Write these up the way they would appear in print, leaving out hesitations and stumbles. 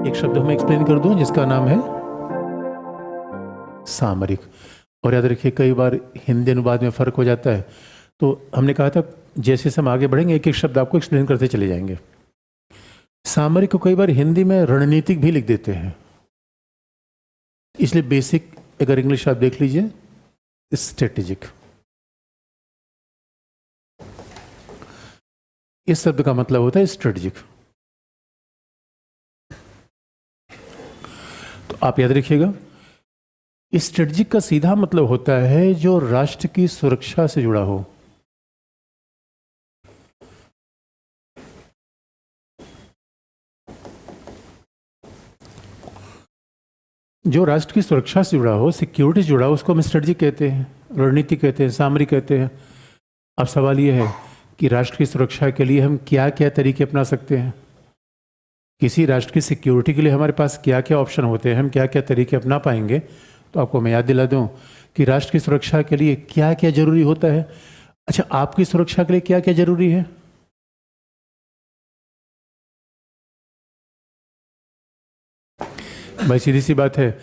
एक शब्द मैं एक्सप्लेन कर दूं जिसका नाम है सामरिक। और याद रखिए कई बार हिंदी अनुवाद में फ़र्क हो जाता है, तो हमने कहा था जैसे जैसे हम आगे बढ़ेंगे एक एक शब्द आपको एक्सप्लेन करते चले जाएंगे। सामरिक को कई बार हिंदी में रणनीतिक भी लिख देते हैं, इसलिए बेसिक अगर इंग्लिश आप देख लीजिए स्ट्रेटेजिक। इस शब्द का मतलब होता है स्ट्रेटेजिक। तो आप याद रखिएगा स्ट्रेटेजिक का सीधा मतलब होता है जो राष्ट्र की सुरक्षा से जुड़ा हो। जो राष्ट्र की सुरक्षा से जुड़ा हो, सिक्योरिटी से जुड़ा हो, उसको हम स्ट्रेटजी कहते हैं, रणनीति कहते हैं, सामरिक कहते हैं। अब सवाल यह है कि राष्ट्र की सुरक्षा के लिए हम क्या क्या तरीके अपना सकते हैं, किसी राष्ट्र की सिक्योरिटी के लिए हमारे पास क्या क्या ऑप्शन होते हैं, हम क्या क्या तरीके अपना पाएंगे। तो आपको मैं याद दिला दूं कि राष्ट्र की सुरक्षा के लिए क्या क्या जरूरी होता है। अच्छा, आपकी सुरक्षा के लिए क्या क्या जरूरी है? भाई सीधी सी बात है,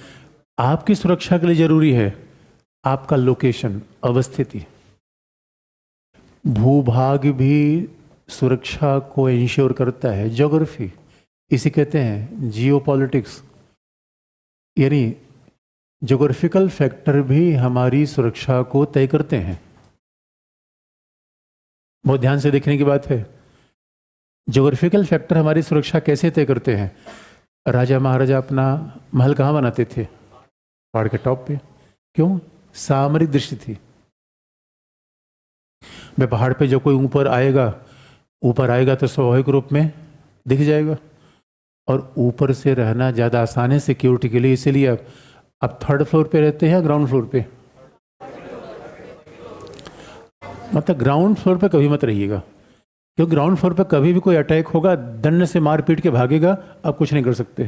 आपकी सुरक्षा के लिए जरूरी है आपका लोकेशन, अवस्थिति। भूभाग भी सुरक्षा को इंश्योर करता है, ज्योग्राफी, इसे कहते हैं जियोपॉलिटिक्स। यानी ज्योग्राफिकल फैक्टर भी हमारी सुरक्षा को तय करते हैं। बहुत ध्यान से देखने की बात है, ज्योग्राफिकल फैक्टर हमारी सुरक्षा कैसे तय करते हैं। राजा महाराजा अपना महल कहाँ बनाते थे? पहाड़ के टॉप पे। क्यों? सामरिक दृष्टि थी। मैं पहाड़ पे जो कोई ऊपर आएगा तो स्वाभाविक रूप में दिख जाएगा, और ऊपर से रहना ज़्यादा आसान है सिक्योरिटी के लिए। इसीलिए अब थर्ड फ्लोर पे रहते हैं, ग्राउंड फ्लोर पे। मतलब ग्राउंड फ्लोर पे कभी मत रहिएगा, क्योंकि ग्राउंड फ्लोर पे कभी भी कोई अटैक होगा, दंड से मार पीट के भागेगा, आप कुछ नहीं कर सकते।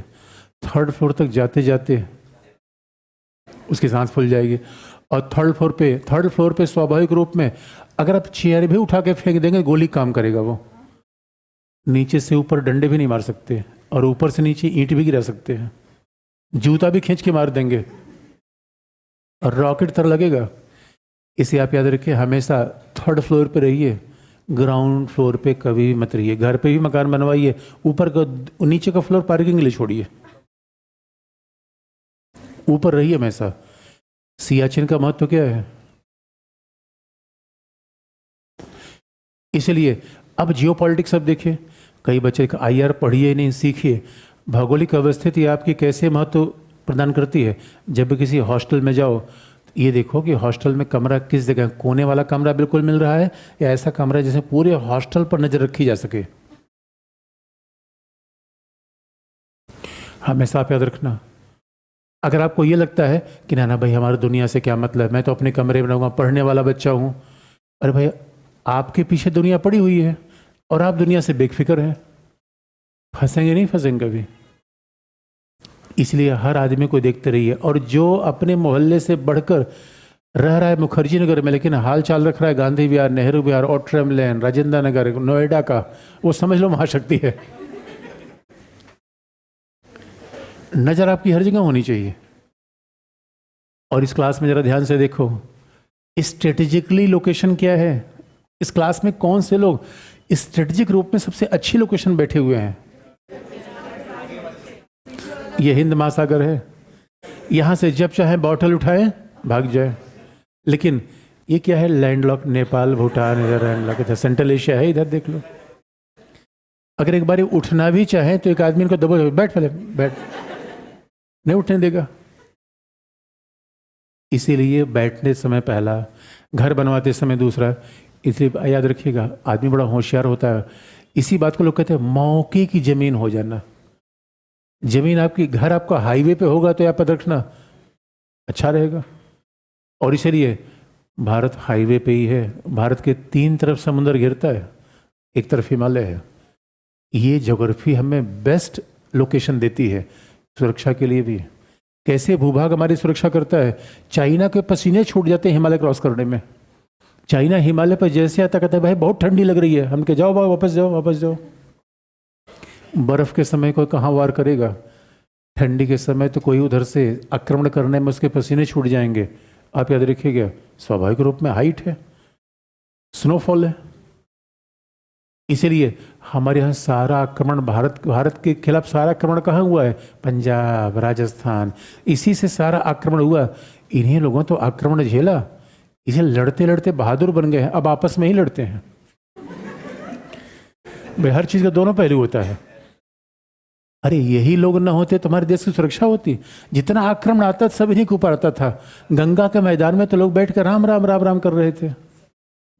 थर्ड फ्लोर तक जाते जाते उसकी सांस फूल जाएगी। और थर्ड फ्लोर पे स्वाभाविक रूप में अगर आप चेयर भी उठा के फेंक देंगे, गोली काम करेगा। वो नीचे से ऊपर डंडे भी नहीं मार सकते, और ऊपर से नीचे ईंट भी गिरा सकते हैं, जूता भी खींच के मार देंगे, और रॉकेट तरह लगेगा। इसे आप याद रखिए, हमेशा थर्ड फ्लोर पे रहिए, ग्राउंड फ्लोर पे कभी मत रहिए। घर पे भी मकान बनवाइए, ऊपर का नीचे का फ्लोर पार्किंग के लिए छोड़िए, ऊपर रहिए हमेशा। सियाचिन का महत्व क्या है? इसलिए अब जियोपॉलिटिक्स अब देखिए, कई बच्चे का आईआर पढ़िए नहीं, सीखिए। भौगोलिक अवस्थिति आपकी कैसे महत्व प्रदान करती है। जब भी किसी हॉस्टल में जाओ, ये देखो कि हॉस्टल में कमरा किस जगह, कोने वाला कमरा बिल्कुल मिल रहा है, या ऐसा कमरा जिसमें पूरे हॉस्टल पर नजर रखी जा सके। हमेशा आप याद रखना। अगर आपको ये लगता है कि ना भाई हमारी दुनिया से क्या मतलब, मैं तो अपने कमरे में रहूँगा, पढ़ने वाला बच्चा हूँ, अरे भाई आपके पीछे दुनिया पड़ी हुई है और आप दुनिया से बेफिक्र हैं। फंसेंगे नहीं, फंसेंगे कभी। इसलिए हर आदमी को देखते रहिए, और जो अपने मोहल्ले से बढ़कर रह रहा है मुखर्जी नगर में, लेकिन हाल चाल रख रहा है गांधी विहार, नेहरू विहार, ऑट्रम लेन, राजेंद्र नगर, नोएडा का, वो समझ लो महाशक्ति है। नजर आपकी हर जगह होनी चाहिए। और इस क्लास में जरा ध्यान से देखो, स्ट्रेटेजिकली लोकेशन क्या है। इस क्लास में कौन से लोग स्ट्रेटेजिक रूप में सबसे अच्छी लोकेशन बैठे हुए हैं? ये हिंद महासागर है, यहां से जब चाहे बॉटल उठाए भाग जाए। लेकिन ये क्या है? लैंडलॉक, नेपाल, भूटान, इधर लैंडलॉक, इधर सेंट्रल एशिया है, इधर देख लो। अगर एक बार उठना भी चाहे तो एक आदमी इनको दबो, बैठ पहले, बैठ, नहीं उठने देगा। इसीलिए बैठने समय पहला, घर बनवाते समय दूसरा। इसलिए याद रखिएगा, आदमी बड़ा होशियार होता है। इसी बात को लोग कहते हैं मौके की जमीन हो जाना। जमीन आपकी, घर आपका हाईवे पे होगा तो आप रखना अच्छा रहेगा। और इसलिए भारत हाईवे पे ही है। भारत के 3 तरफ समुद्र घिरता है, एक तरफ हिमालय है। ये ज्योग्राफी हमें बेस्ट लोकेशन देती है सुरक्षा के लिए भी। कैसे भूभाग हमारी सुरक्षा करता है? चाइना के पसीने छूट जाते हैं हिमालय क्रॉस करने में। चाइना हिमालय पर जैसे आता कहता है भाई बहुत ठंडी लग रही है, हम कहे जाओ वापस जाओ, वापस जाओ। बर्फ के समय कोई कहाँ वार करेगा? ठंडी के समय तो कोई उधर से आक्रमण करने में उसके पसीने छूट जाएंगे। आप याद रखिएगा, स्वाभाविक रूप में हाइट है, स्नोफॉल है। इसीलिए हमारे यहाँ सारा आक्रमण भारत के खिलाफ सारा आक्रमण कहाँ हुआ है? पंजाब, राजस्थान, इसी से सारा आक्रमण हुआ। इन्हीं लोगों तो आक्रमण झेला, इसे लड़ते लड़ते बहादुर बन गए हैं, अब आपस में ही लड़ते हैं। भाई हर चीज का दोनों पहलू होता है। अरे यही लोग ना होते तो हमारे देश की सुरक्षा होती। जितना आक्रमण आता सब इन्हीं के ऊपर आता था। गंगा के मैदान में तो लोग बैठ कर राम राम राम राम कर रहे थे,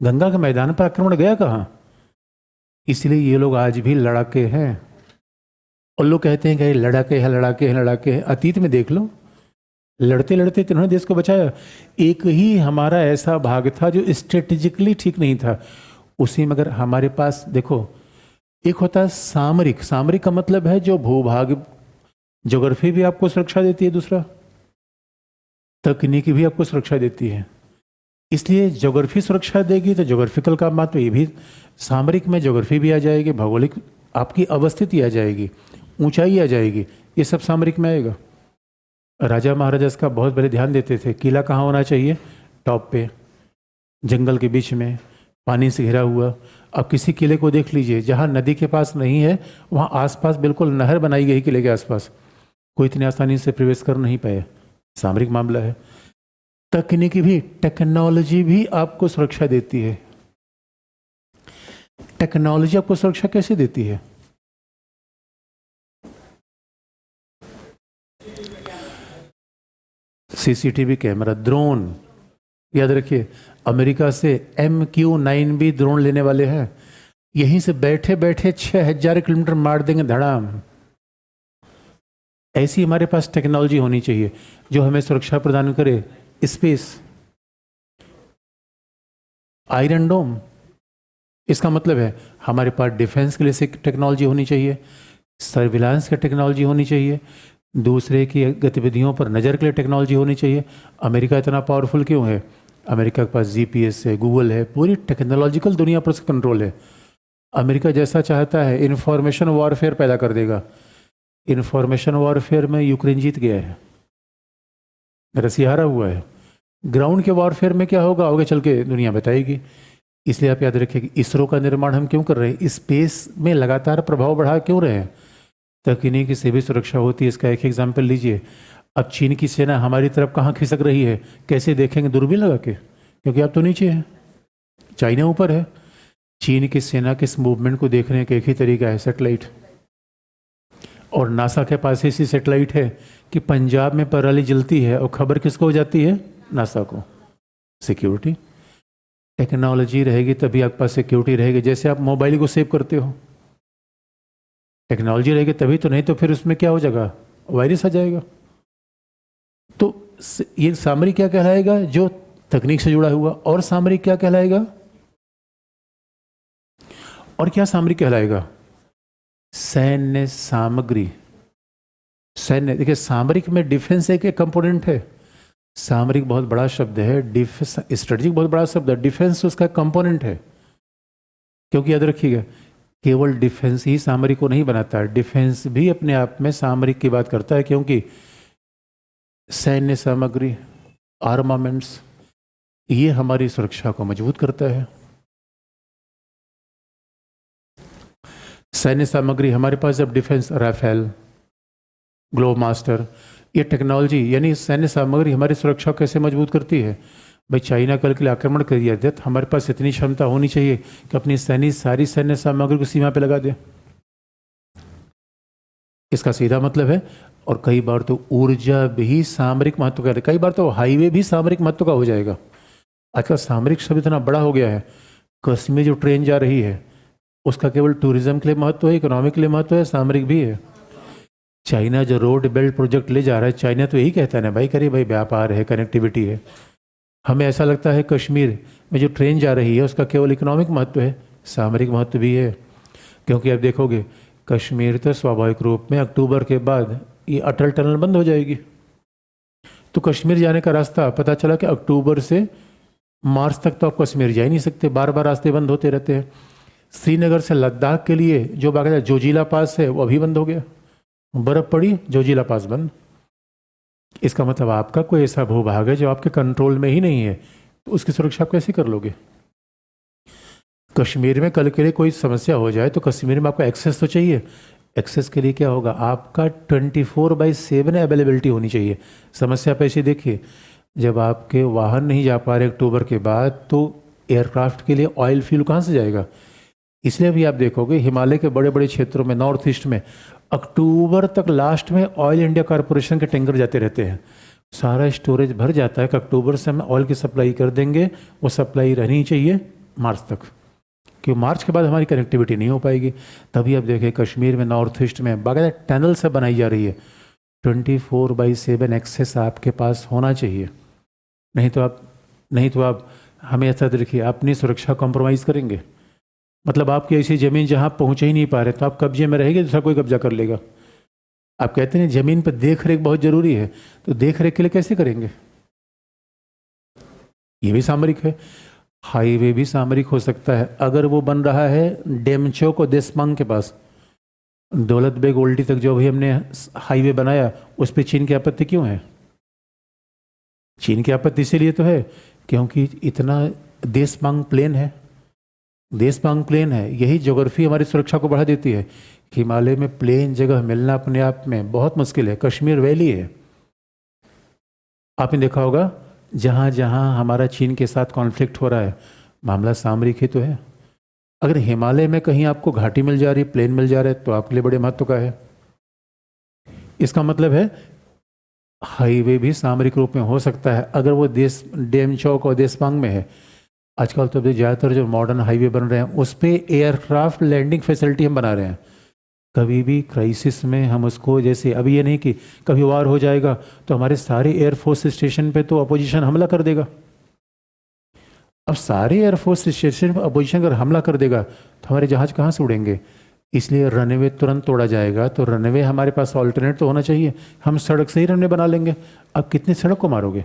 गंगा के मैदान पर आक्रमण गया कहाँ? इसलिए ये लोग आज भी लड़ाके हैं। और लोग कहते हैं कि लड़ाके हैं, लड़ाके हैं, लड़ाके हैं। अतीत में देख लो, लड़ते लड़ते तो उन्होंने देश को बचाया। एक ही हमारा ऐसा भाग था जो स्ट्रेटेजिकली ठीक नहीं था, उसी में अगर हमारे पास देखो, एक होता है सामरिक। सामरिक का मतलब है जो भूभाग, ज्योग्राफी भी आपको सुरक्षा देती है, दूसरा तकनीकी भी आपको सुरक्षा देती है। इसलिए ज्योग्राफी सुरक्षा देगी तो ज्योग्राफिकल का मतलब ये भी सामरिक में ज्योग्राफी भी आ जाएगी, भौगोलिक आपकी अवस्थिति आ जाएगी, ऊंचाई आ जाएगी, ये सब सामरिक में आएगा। राजा महाराजा इसका बहुत बड़े ध्यान देते थे। किला कहाँ होना चाहिए? टॉप पे, जंगल के बीच में, पानी से घिरा हुआ। अब किसी किले को देख लीजिए, जहाँ नदी के पास नहीं है वहाँ आसपास बिल्कुल नहर बनाई गई किले के आसपास, कोई इतनी आसानी से प्रवेश कर नहीं पाए। सामरिक मामला है। तकनीकी भी, टेक्नोलॉजी भी आपको सुरक्षा देती है। टेक्नोलॉजी आपको सुरक्षा कैसे देती है? CCTV camera, drone. याद रखिए, अमेरिका से MQ-9 भी ड्रोन लेने वाले हैं। यहीं से बैठे बैठे 6000 किलोमीटर मार देंगे धड़ाम। ऐसी हमारे पास टेक्नोलॉजी होनी चाहिए जो हमें सुरक्षा प्रदान करे। स्पेस, आयरन डोम, इसका मतलब है हमारे पास डिफेंस के लिए से टेक्नोलॉजी होनी चाहिए, सर्विलांस की टेक्नोलॉजी होनी चाहिए, दूसरे की गतिविधियों पर नज़र के लिए टेक्नोलॉजी होनी चाहिए। अमेरिका इतना पावरफुल क्यों है? अमेरिका के पास GPS है, गूगल है, पूरी टेक्नोलॉजिकल दुनिया पर उसका कंट्रोल है। अमेरिका जैसा चाहता है इंफॉर्मेशन वॉरफेयर पैदा कर देगा। इंफॉर्मेशन वॉरफेयर में यूक्रेन जीत गया है, रसिया हारा हुआ है। ग्राउंड के वॉरफेयर में क्या होगा आगे चल के दुनिया बताएगी। इसलिए आप याद रखिए कि इसरो का निर्माण हम क्यों कर रहे हैं? स्पेस में लगातार प्रभाव बढ़ा क्यों रहे हैं? तकनीकी से भी सुरक्षा होती है। इसका एक एग्जाम्पल लीजिए। अब चीन की सेना हमारी तरफ कहाँ खिसक रही है, कैसे देखेंगे? दूरबीन लगा के, क्योंकि आप तो नीचे हैं, चाइना ऊपर है। चीन की सेना के इस मूवमेंट को देखने का एक ही तरीका है, सैटेलाइट। और नासा के पास ऐसी सैटेलाइट है कि पंजाब में पराली जलती है और खबर किसको हो जाती है? नासा को। सिक्योरिटी, टेक्नोलॉजी रहेगी तभी आपके पास सिक्योरिटी रहेगी। जैसे आप मोबाइल को सेव करते हो, टेक्नोलॉजी रहेगी तभी तो, नहीं तो फिर उसमें क्या हो जाएगा? वायरस आ जाएगा। तो ये सामरिक क्या कहलाएगा? जो तकनीक से जुड़ा हुआ। और सामरिक क्या कहलाएगा? और क्या सामरिक कहलाएगा? सैन्य सामग्री। सैन्य, देखिए सामरिक में डिफेंस एक कंपोनेंट है। सामरिक बहुत बड़ा शब्द है, डिफेंस स्ट्रेटेजिक बहुत बड़ा शब्द है, डिफेंस उसका कंपोनेंट है। क्योंकि याद रखिएगा, केवल डिफेंस ही सामरिक को नहीं बनाता है, डिफेंस भी अपने आप में सामरिक की बात करता है। क्योंकि सैन्य सामग्री, आर्मामेंट्स, ये हमारी सुरक्षा को मजबूत करता है। सैन्य सामग्री हमारे पास जब डिफेंस, राफेल, ग्लोब मास्टर, ये टेक्नोलॉजी यानी सैन्य सामग्री हमारी सुरक्षा को कैसे मजबूत करती है? भाई चाइना कल के लिए आक्रमण कर दिया जाए तो हमारे पास इतनी क्षमता होनी चाहिए कि अपनी सारी सैन्य सामग्री को सीमा पे लगा दे। इसका सीधा मतलब है। और कई बार तो ऊर्जा भी सामरिक महत्व का है, कई बार तो हाईवे भी सामरिक महत्व का हो जाएगा। आजकल सामरिक शब्द इतना बड़ा हो गया है। कश्मीर जो ट्रेन जा रही है उसका केवल टूरिज्म के लिए महत्व है, इकोनॉमिक के लिए महत्व है, सामरिक भी है। चाइना जो रोड बेल्ट प्रोजेक्ट ले जा रहा है, चाइना तो यही कहता है ना भाई, करिए भाई, व्यापार है, कनेक्टिविटी है। हमें ऐसा लगता है कश्मीर में जो ट्रेन जा रही है उसका केवल इकोनॉमिक महत्व है, सामरिक महत्व भी है। क्योंकि आप देखोगे कश्मीर तो स्वाभाविक रूप में अक्टूबर के बाद ये अटल टनल बंद हो जाएगी। तो कश्मीर जाने का रास्ता पता चला कि अक्टूबर से मार्च तक तो आप कश्मीर जा ही नहीं सकते, बार बार रास्ते बंद होते रहते हैं। श्रीनगर से लद्दाख के लिए जो बाकायदा जोजिला पास है वो अभी बंद हो गया, बर्फ पड़ी, जोजिला पास बंद। इसका मतलब आपका कोई ऐसा भूभाग है जो आपके कंट्रोल में ही नहीं है, तो उसकी सुरक्षा आप कैसे कर लोगे? कश्मीर में कल के लिए कोई समस्या हो जाए तो कश्मीर में आपका एक्सेस तो चाहिए। एक्सेस के लिए क्या होगा? आपका 24/7 अवेलेबिलिटी होनी चाहिए। समस्या पे ऐसे देखिए, जब आपके वाहन नहीं जा पा रहे अक्टूबर के बाद, तो एयरक्राफ्ट के लिए ऑयल फ्यूल कहाँ से जाएगा? इसलिए भी आप देखोगे हिमालय के बड़े बड़े क्षेत्रों में, नॉर्थ ईस्ट में, अक्टूबर तक लास्ट में ऑयल इंडिया कॉरपोरेशन के टैंकर जाते रहते हैं। सारा स्टोरेज भर जाता है कि अक्टूबर से हम ऑयल की सप्लाई कर देंगे। वो सप्लाई रहनी चाहिए मार्च तक, क्योंकि मार्च के बाद हमारी कनेक्टिविटी नहीं हो पाएगी। तभी आप देखें कश्मीर में, नॉर्थ ईस्ट में बाकायदा टनल से बनाई जा रही है। 24/7 एक्सेस आपके पास होना चाहिए। नहीं तो आप हमें ऐसा देखिए, अपनी सुरक्षा कॉम्प्रोमाइज़ करेंगे। मतलब आपकी ऐसी ज़मीन जहाँ पहुँच ही नहीं पा रहे, तो आप कब्जे में रहेंगे, दूसरा कोई कब्जा कर लेगा। आप कहते हैं ज़मीन पर देख रेख बहुत ज़रूरी है, तो देख रेख के लिए कैसे करेंगे? ये भी सामरिक है। हाईवे भी सामरिक हो सकता है। अगर वो बन रहा है डेमचौक और देशमांग के पास, दौलत बेग ओल्डी तक जो भी हमने हाईवे बनाया, उस पर चीन की आपत्ति क्यों है? चीन की आपत्ति इसीलिए तो है क्योंकि इतना देशमांग प्लेन है। देशमांग प्लेन है, यही ज्योग्राफी हमारी सुरक्षा को बढ़ा देती है। हिमालय में प्लेन जगह मिलना अपने आप में बहुत मुश्किल है। कश्मीर वैली है, आपने देखा होगा, जहाँ जहाँ हमारा चीन के साथ कॉन्फ्लिक्ट हो रहा है, मामला सामरिक ही तो है। अगर हिमालय में कहीं आपको घाटी मिल जा रही, प्लेन मिल जा रहा है, तो आपके लिए बड़े महत्व का है। इसका मतलब है हाईवे भी सामरिक रूप में हो सकता है अगर वो डेमचौक और देशपांग में है। आजकल तो ज़्यादातर जो मॉडर्न हाईवे बन रहे हैं उस पर एयरक्राफ्ट लैंडिंग फैसिलिटी हम बना रहे हैं। कभी भी क्राइसिस में हम उसको, जैसे अभी ये नहीं कि कभी वार हो जाएगा तो हमारे सारे एयरफोर्स स्टेशन पे तो अपोजिशन हमला कर देगा। अब सारे एयरफोर्स स्टेशन पर अपोजिशन अगर हमला कर देगा तो हमारे जहाज कहाँ से उड़ेंगे? इसलिए रनवे तुरंत तोड़ा जाएगा। तो रनवे हमारे पास ऑल्टरनेट तो होना चाहिए। हम सड़क से ही रनवे बना लेंगे। अब कितनी सड़क को मारोगे?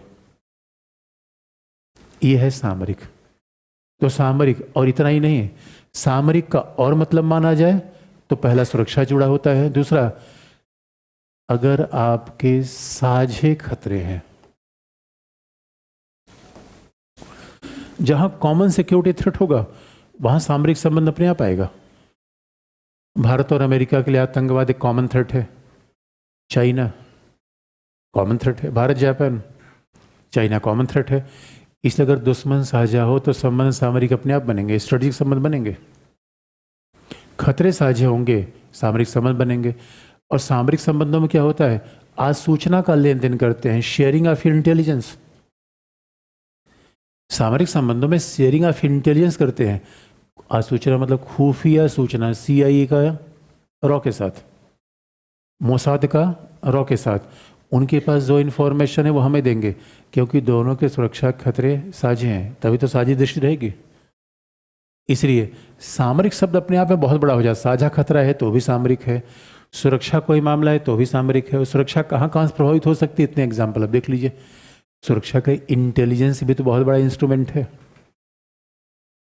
ये है सामरिक। तो सामरिक, और इतना ही नहीं, सामरिक का और मतलब माना जाए तो पहला सुरक्षा जुड़ा होता है। दूसरा, अगर आपके साझे खतरे हैं, जहां कॉमन सिक्योरिटी थ्रेट होगा वहां सामरिक संबंध अपने आप आएगा। भारत और अमेरिका के लिए आतंकवाद एक कॉमन थ्रेट है। चाइना कॉमन थ्रेट है। Bharat Japan, China common threat है। इसलिए अगर दुश्मन साझा हो तो संबंध सामरिक अपने आप बनेंगे, स्ट्रेटेजिक संबंध बनेंगे। खतरे साझे होंगे, सामरिक संबंध बनेंगे। और सामरिक संबंधों में क्या होता है? आज सूचना का लेन देन करते हैं, शेयरिंग ऑफ इंटेलिजेंस। सामरिक संबंधों में शेयरिंग ऑफ इंटेलिजेंस करते हैं। आज सूचना मतलब खुफिया सूचना, CIA का रॉ के साथ, मोसाद का रॉ के साथ, उनके पास जो इन्फॉर्मेशन है वो हमें देंगे, क्योंकि दोनों के सुरक्षा खतरे साझे हैं, तभी तो साझी दृष्टि रहेगी। इसलिए सामरिक शब्द अपने आप में बहुत बड़ा हो जाता है। साझा खतरा है तो भी सामरिक है, सुरक्षा कोई मामला है तो भी सामरिक है। और सुरक्षा कहाँ कहाँ से प्रभावित हो सकती है, इतने एग्जाम्पल अब देख लीजिए। सुरक्षा का इंटेलिजेंस भी तो बहुत बड़ा इंस्ट्रूमेंट है।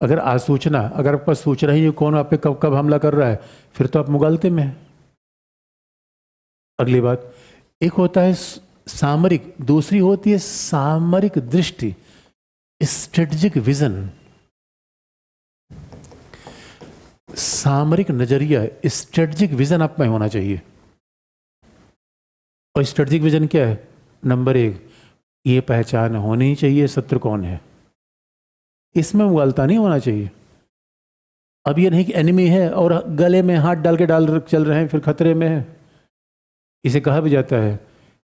अगर आज सूचना, अगर आपके पास सूचना ही नहीं कौन आप पे कब कब हमला कर रहा है, फिर तो आप मुगालते में हैं। अगली बात, एक होता है सामरिक, दूसरी होती है सामरिक दृष्टि, स्ट्रेटेजिक विजन। सामरिक नजरिया, स्ट्रेटेजिक विजन आप में होना चाहिए। और स्ट्रेटेजिक विजन क्या है? नंबर 1, ये पहचान होनी चाहिए शत्रु कौन है। इसमें मुगालता नहीं होना चाहिए। अब ये नहीं कि एनिमी है और गले में हाथ डाल के चल रहे हैं फिर खतरे में है। इसे कहा भी जाता है,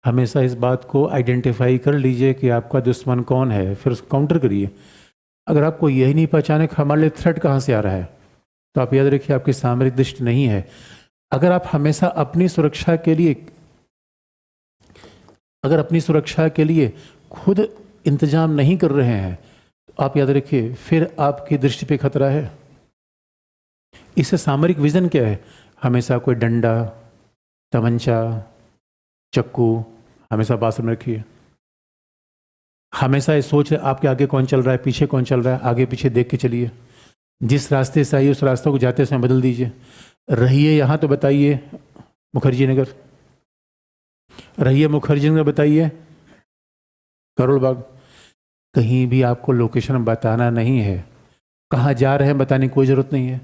हमेशा इस बात को आइडेंटिफाई कर लीजिए कि आपका दुश्मन कौन है, फिर उसको काउंटर करिए। अगर आपको यही नहीं पहचाने कि हमारे लिए थ्रेट कहाँ से आ रहा है, तो आप याद रखिए आपकी सामरिक दृष्टि नहीं है। अगर आप हमेशा अपनी सुरक्षा के लिए खुद इंतजाम नहीं कर रहे हैं, तो आप याद रखिए फिर आपकी दृष्टि पे खतरा है। इससे सामरिक विजन क्या है? हमेशा कोई डंडा, तमंचा, चक्कू हमेशा पास में रखिए। हमेशा ये सोच आपके आगे कौन चल रहा है, पीछे कौन चल रहा है, आगे पीछे देख के चलिए। जिस रास्ते से आइए उस रास्ते को जाते समय बदल दीजिए। रहिए यहाँ तो बताइए मुखर्जी नगर, रहिए मुखर्जी ने बताइए, करोल बाग। कहीं भी आपको लोकेशन बताना नहीं है, कहाँ जा रहे हैं बताने की कोई ज़रूरत नहीं है।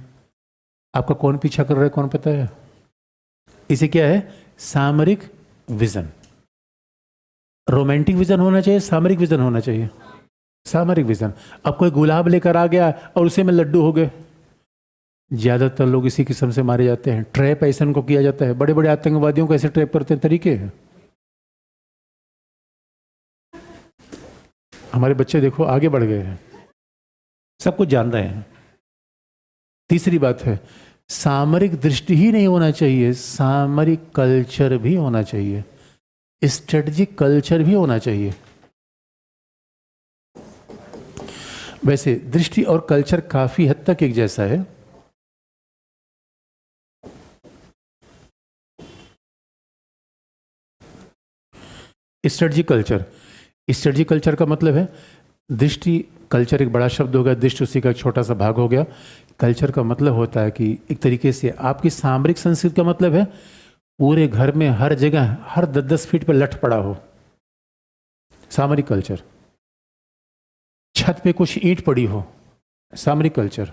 आपका कौन पीछा कर रहा है कौन पता है। इसे क्या है, सामरिक विजन। रोमांटिक विजन होना चाहिए, सामरिक विजन होना चाहिए। सामरिक विजन। अब कोई गुलाब लेकर आ गया और उसे में लड्डू हो गए। ज्यादातर लोग इसी किस्म से मारे जाते हैं। ट्रैप ऐसा को किया जाता है, बड़े बड़े आतंकवादियों को ऐसे ट्रैप करते हैं, तरीके हैं। हमारे बच्चे देखो आगे बढ़ गए हैं, सब कुछ जान रहे हैं। तीसरी बात है, सामरिक दृष्टि ही नहीं होना चाहिए, सामरिक कल्चर भी होना चाहिए, स्ट्रेटजिक कल्चर भी होना चाहिए। वैसे दृष्टि और कल्चर काफी हद तक एक जैसा है। स्ट्रेटजिक कल्चर, स्ट्रेटजिक कल्चर का मतलब है दृष्टि। कल्चर एक बड़ा शब्द हो गया, दृष्टि उसी का एक छोटा सा भाग हो गया। कल्चर का मतलब होता है कि एक तरीके से आपकी सामरिक संस्कृति का मतलब है पूरे घर में हर जगह हर 10-10 फीट पर लठ पड़ा हो, सामरिक कल्चर। छत पे कुछ ईंट पड़ी हो, सामरिक कल्चर।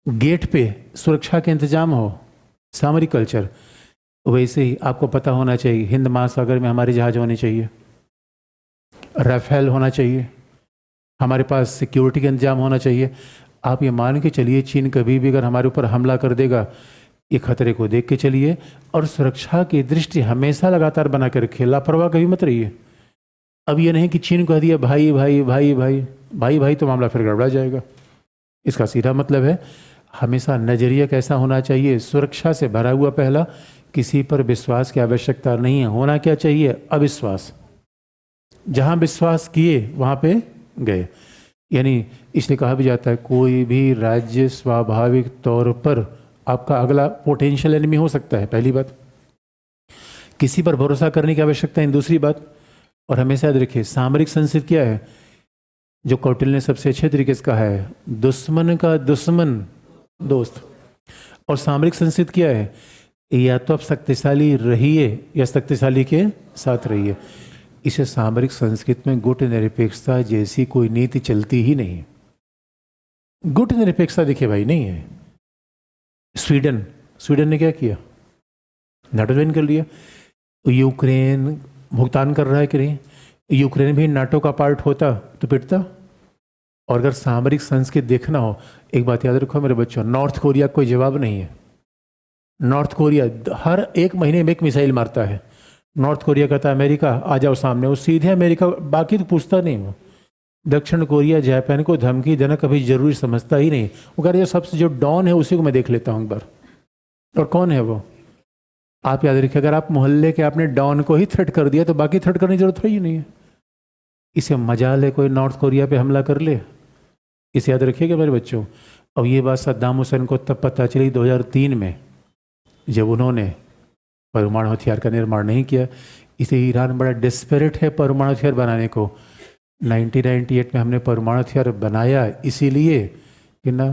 गेट पे सुरक्षा के इंतजाम हो, सामरिक कल्चर। वैसे ही आपको पता होना चाहिए हिंद महासागर में हमारे जहाज होने चाहिए, राफेल होना चाहिए, हमारे पास सिक्योरिटी का इंतजाम होना चाहिए। आप ये मान के चलिए चीन कभी भी अगर हमारे ऊपर हमला कर देगा, ये खतरे को देख के चलिए और सुरक्षा की दृष्टि हमेशा लगातार बना कर रखिए, लापरवाह कभी मत रहिए। अब ये नहीं कि चीन कह दिया भाई भाई भाई भाई भाई भाई तो मामला फिर गड़बड़ा जाएगा। इसका सीधा मतलब है हमेशा नजरिया कैसा होना चाहिए, सुरक्षा से भरा हुआ। पहला, किसी पर विश्वास की आवश्यकता नहीं है, होना क्या चाहिए, अविश्वास। जहां विश्वास किए वहां पे गए। यानी इसलिए कहा भी जाता है कोई भी राज्य स्वाभाविक तौर पर आपका अगला पोटेंशियल एनिमी हो सकता है, पहली बात। किसी पर भरोसा करने की आवश्यकता है, दूसरी बात। और हमेशा याद रखिए सामरिक संस्कृति क्या है, जो कौटिल्य ने सबसे अच्छे तरीके से कहा है, दुश्मन का दुश्मन दोस्त। और सामरिक संस्कृति क्या है, या तो आप शक्तिशाली रहिए या शक्तिशाली के साथ रहिए। इसे सामरिक संस्कृति में गुट निरपेक्षता जैसी कोई नीति चलती ही नहीं। गुट निरपेक्षता देखिए भाई नहीं है। स्वीडन ने क्या किया, नाटो ज्वाइन कर लिया। यूक्रेन भुगतान कर रहा है कि नहीं, यूक्रेन भी नाटो का पार्ट होता तो पिटता। और अगर सामरिक संस्कृति देखना हो, एक बात याद रखो मेरे बच्चों, नॉर्थ कोरिया कोई जवाब नहीं है। नॉर्थ कोरिया हर 1 महीने में एक मिसाइल मारता है। नॉर्थ कोरिया कहता है अमेरिका आ जाओ सामने, वो सीधे अमेरिका, बाकी तो पूछता नहीं। वो दक्षिण कोरिया जापान को धमकी देना कभी जरूरी समझता ही नहीं। वो कह रहे सबसे जो डॉन है उसी को मैं देख लेता हूँ एक बार। और कौन है वो, आप याद रखिए, अगर आप मोहल्ले के आपने डॉन को ही थ्रेट कर दिया तो बाकी थ्रेट करने की जरूरत ही नहीं है। इसे मजाल है कोई नॉर्थ कोरिया पे हमला कर ले, इसे याद रखिएगा मेरे बच्चों। और ये बात सद्दाम हुसैन को तब पता चली 2003 में, जब उन्होंने परमाणु हथियार का निर्माण नहीं किया। इसे ईरान बड़ा डिस्परेट है परमाणु हथियार बनाने को। 1998 में हमने परमाणु हथियार बनाया इसीलिए कि ना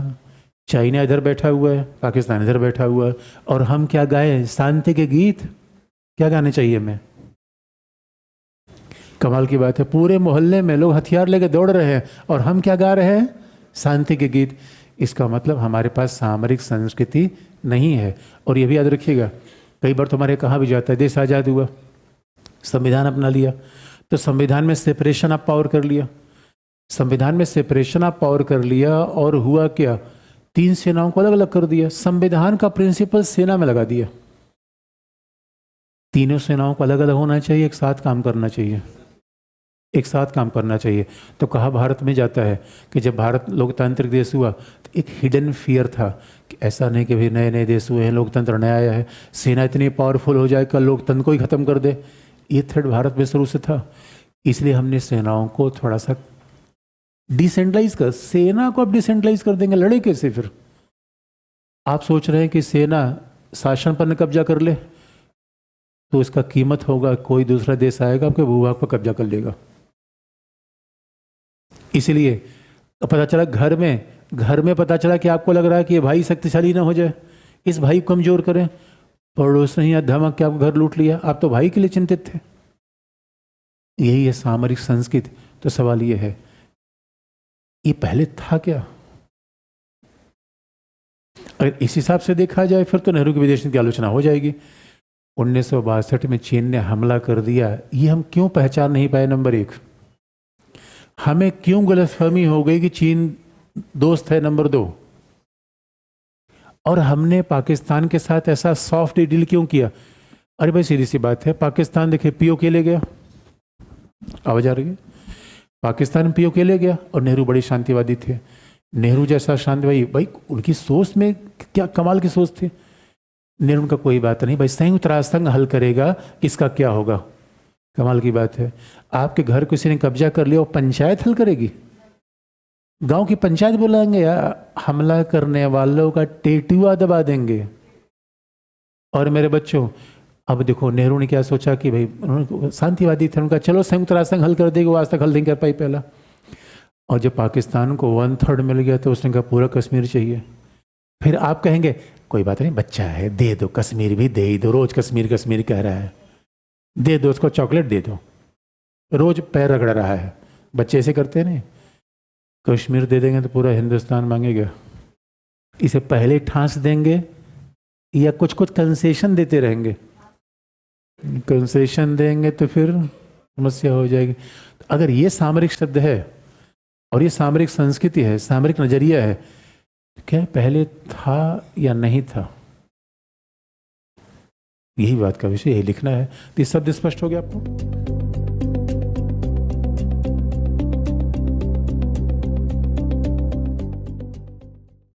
चाइना इधर बैठा हुआ है, पाकिस्तान इधर बैठा हुआ है, और हम क्या गाए, शांति के गीत। क्या गाने चाहिए हमें, कमाल की बात है, पूरे मोहल्ले में लोग हथियार लेके दौड़ रहे हैं और हम क्या गा रहे हैं, शांति के गीत। इसका मतलब हमारे पास सामरिक संस्कृति नहीं है। और ये भी याद रखिएगा, कई बार तुम्हारे कहा भी जाता है देश आज़ाद हुआ, संविधान अपना लिया, तो संविधान में सेपरेशन ऑफ पावर कर लिया। संविधान में सेपरेशन ऑफ पावर कर लिया और हुआ क्या, 3 सेनाओं को अलग अलग कर दिया। संविधान का प्रिंसिपल सेना में लगा दिया। तीनों सेनाओं को अलग अलग होना चाहिए, एक साथ काम करना चाहिए, एक साथ काम करना चाहिए। तो कहा भारत में जाता है कि जब भारत लोकतांत्रिक देश हुआ तो एक हिडन फियर था कि ऐसा नहीं कि भाई नए नए देश हुए हैं, लोकतंत्र नया आया है, सेना इतनी पावरफुल हो जाए कल लोकतंत्र को ही खत्म कर दे। ये थ्रेट भारत में शुरू से था। इसलिए हमने सेनाओं को थोड़ा सा डिसेंट्रलाइज कर, सेना को अब डिसेंट्रलाइज कर देंगे, लड़े कैसे फिर। आप सोच रहे हैं कि सेना शासन पर न कब्जा कर ले तो इसका कीमत होगा कोई दूसरा देश आएगा आपके भूभाग पर कब्जा कर लेगा। इसलिए पता चला घर में पता चला कि आपको लग रहा है कि ये भाई शक्तिशाली ना हो जाए, इस भाई को कमजोर करें, पड़ोस ने या धमक के आपका घर लूट लिया, आप तो भाई के लिए चिंतित थे। यही है सामरिक संस्कृति। तो सवाल ये है, ये पहले था क्या? अगर इस हिसाब से देखा जाए फिर तो नेहरू की विदेश नीति की आलोचना हो जाएगी। 1962 में चीन ने हमला कर दिया, ये हम क्यों पहचान नहीं पाए? नंबर एक, हमें क्यों गलतफहमी हो गई कि चीन दोस्त है? नंबर दो, और हमने पाकिस्तान के साथ ऐसा सॉफ्ट डील क्यों किया? अरे भाई सीधी सी बात है, पाकिस्तान देखिए पीओके ले गया, आवाज आ रही है? पाकिस्तान पीओके ले गया और नेहरू बड़े शांतिवादी थे। नेहरू जैसा शांतिवादी, भाई उनकी सोच में क्या कमाल की सोच थी। नेहरू का कोई बात नहीं, भाई संयुक्त राष्ट्र संघ हल करेगा, इसका क्या होगा? कमाल की बात है। आपके घर किसी ने कब्जा कर लिया और पंचायत हल करेगी? गांव की पंचायत बुलाएंगे या हमला करने वालों का टेटुआ दबा देंगे? और मेरे बच्चों, अब देखो नेहरू ने क्या सोचा कि भाई शांतिवादी थे, उनका चलो संयुक्त राष्ट्र संघ हल कर देगा, वो आज तक हल नहीं कर पाई पहला। और जब पाकिस्तान को 1/3 मिल गया तो उसने कहा पूरा कश्मीर चाहिए। फिर आप कहेंगे कोई बात नहीं, बच्चा है, दे दो, कश्मीर भी दे ही दो, रोज कश्मीर कश्मीर कह रहा है, दे दो उसको, चॉकलेट दे दो, रोज पैर रगड़ रहा है। बच्चे ऐसे करते नहीं। कश्मीर दे देंगे तो पूरा हिंदुस्तान मांगेगा। इसे पहले ठांस देंगे या कुछ कुछ कंसेशन देते रहेंगे? कंसेशन देंगे तो फिर समस्या हो जाएगी। अगर ये सामरिक शब्द है और ये सामरिक संस्कृति है, सामरिक नजरिया है, तो क्या पहले था या नहीं था? यही बात का विषय, यही लिखना है। तो ये शब्द स्पष्ट हो गया आपको?